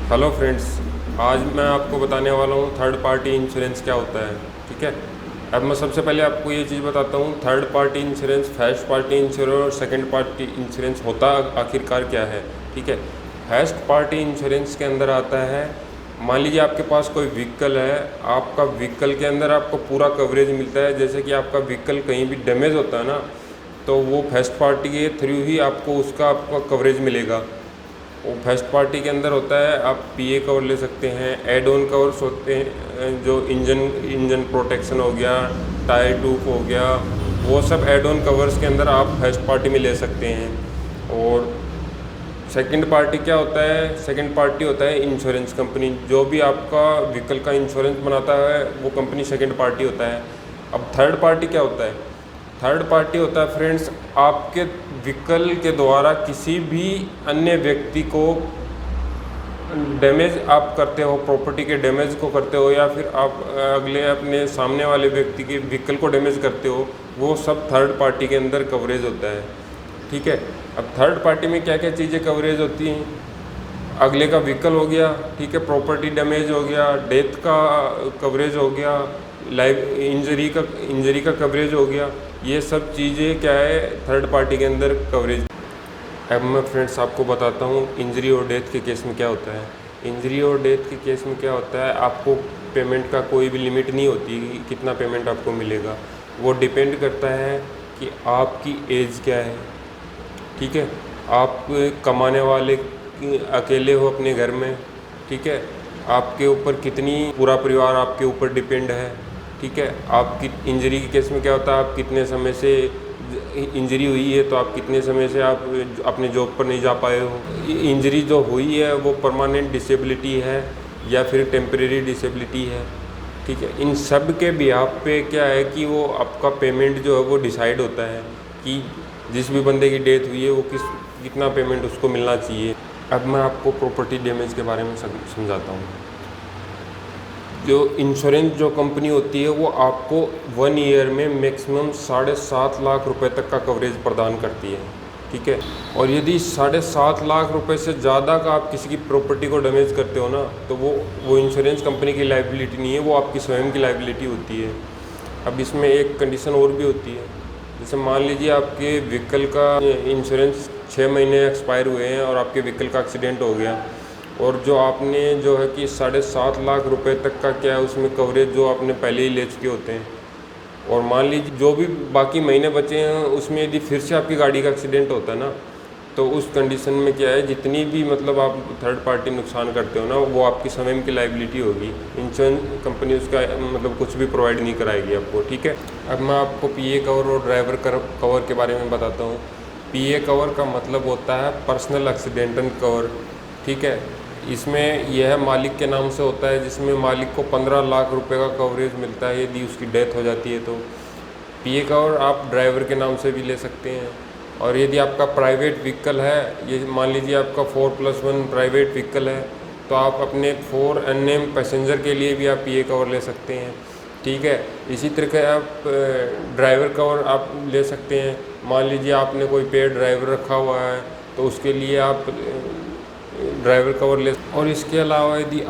Hello friends, आज मैं आपको बताने वाला हूँ थर्ड पार्टी इंश्योरेंस क्या होता है। ठीक है। अब मैं सबसे पहले आपको ये चीज़ बताता हूँ, third party insurance, first party insurance और सेकंड पार्टी इंश्योरेंस होता आखिरकार क्या है। ठीक है। फर्स्ट पार्टी इंश्योरेंस के अंदर आता है, मान लीजिए आपके पास कोई व्हीकल है, आपका व्हीकल के अंदर आपको पूरा कवरेज मिलता है। जैसे कि आपका व्हीकल कहीं भी डैमेज होता है ना, तो वो फर्स्ट पार्टी के थ्रू ही आपको आपका कवरेज मिलेगा। वो फर्स्ट पार्टी के अंदर होता है, आप पीए कवर ले सकते हैं, एड ऑन कवर्स होते हैं, जो इंजन प्रोटेक्शन हो गया, टायर ट्यूब हो गया, वो सब एड ऑन कवर्स के अंदर आप फर्स्ट पार्टी में ले सकते हैं। और सेकंड पार्टी क्या होता है, सेकंड पार्टी होता है इंश्योरेंस कंपनी, जो भी आपका व्हीकल का इंश्योरेंस बनाता है वो कंपनी सेकंड पार्टी होता है। अब थर्ड पार्टी क्या होता है, थर्ड पार्टी होता है फ्रेंड्स, आपके व्हीकल के द्वारा किसी भी अन्य व्यक्ति को डैमेज आप करते हो, प्रॉपर्टी के डैमेज को करते हो, या फिर आप अगले अपने सामने वाले व्यक्ति के व्हीकल को डैमेज करते हो, वो सब थर्ड पार्टी के अंदर कवरेज होता है। ठीक है। अब थर्ड पार्टी में क्या क्या चीज़ें कवरेज होती हैं, अगले का व्हीकल हो गया, ठीक है, प्रॉपर्टी डैमेज हो गया, डेथ का कवरेज हो गया, लाइफ इंजरी का कवरेज हो गया। ये सब चीज़ें क्या है, थर्ड पार्टी के अंदर कवरेज। अब मैं फ्रेंड्स आपको बताता हूँ इंजरी और डेथ के केस में क्या होता है। इंजरी और डेथ के केस में क्या होता है, आपको पेमेंट का कोई भी लिमिट नहीं होती कि कितना पेमेंट आपको मिलेगा। वो डिपेंड करता है कि आपकी एज क्या है। ठीक है। आप कमाने वाले अकेले हो अपने घर में, ठीक है, आपके ऊपर कितनी पूरा परिवार आपके ऊपर डिपेंड है। ठीक है। आपकी इंजरी के केस में क्या होता है, आप कितने समय से इंजरी हुई है, तो आप कितने समय से आप अपने जॉब पर नहीं जा पाए हो। इंजरी जो हुई है वो परमानेंट डिसेबिलिटी है या फिर टेम्परेरी डिसेबिलिटी है। ठीक है। इन सब के बिहाफ पे क्या है कि वो आपका पेमेंट जो है वो डिसाइड होता है कि जिस भी बंदे की डेथ हुई है वो कितना पेमेंट उसको मिलना चाहिए। अब मैं आपको प्रॉपर्टी डैमेज के बारे में समझाता हूँ। जो इंश्योरेंस जो कंपनी होती है वो आपको 1 ईयर में मैक्सिमम 7.5 लाख रुपए तक का कवरेज प्रदान करती है। ठीक है। और यदि 7.5 लाख रुपए से ज़्यादा का आप किसी की प्रॉपर्टी को डैमेज करते हो ना, तो वो इंश्योरेंस कंपनी की लायबिलिटी नहीं है, वो आपकी स्वयं की लायबिलिटी होती है। अब इसमें एक कंडीशन और भी होती है, जैसे मान लीजिए आपके व्हीकल का इंश्योरेंस 6 महीने एक्सपायर हुए हैं और आपके व्हीकल का एक्सीडेंट हो गया, और जो आपने जो है कि 7.5 लाख रुपए तक का क्या है उसमें कवरेज जो आपने पहले ही ले चुके होते हैं, और मान लीजिए जो भी बाकी महीने बचे हैं उसमें यदि फिर से आपकी गाड़ी का एक्सीडेंट होता है ना, तो उस कंडीशन में क्या है, जितनी भी मतलब आप थर्ड पार्टी नुकसान करते हो ना, वो आपकी स्वयं की लायबिलिटी होगी। इंश्योरेंस कंपनी उसका मतलब कुछ भी प्रोवाइड नहीं कराएगी आपको। ठीक है। अब मैं आपको पीए कवर और ड्राइवर कवर के बारे में बताता हूँ। पीए कवर का मतलब होता है पर्सनल एक्सीडेंटल कवर। ठीक है। इसमें यह मालिक के नाम से होता है, जिसमें मालिक को 15 लाख रुपए का कवरेज मिलता है यदि उसकी डेथ हो जाती है। तो पीए कवर आप ड्राइवर के नाम से भी ले सकते हैं, और यदि आपका प्राइवेट व्हीकल है, ये मान लीजिए आपका 4+1 प्राइवेट व्हीकल है, तो आप अपने 4 अननेम पैसेंजर के लिए भी आप पीए कवर ले सकते हैं। ठीक है। इसी तरह का आप ड्राइवर कवर आप ले सकते हैं। मान लीजिए आपने कोई पेड ड्राइवर रखा हुआ है, तो उसके लिए आप ड्राइवर कवर ले। और इसके अलावा यदि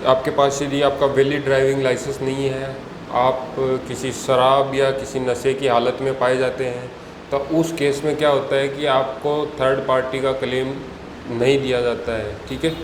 आपके पास यदि आपका वैलिड ड्राइविंग लाइसेंस नहीं है, आप किसी शराब या किसी नशे की हालत में पाए जाते हैं, तो उस केस में क्या होता है कि आपको थर्ड पार्टी का क्लेम नहीं दिया जाता है। ठीक है।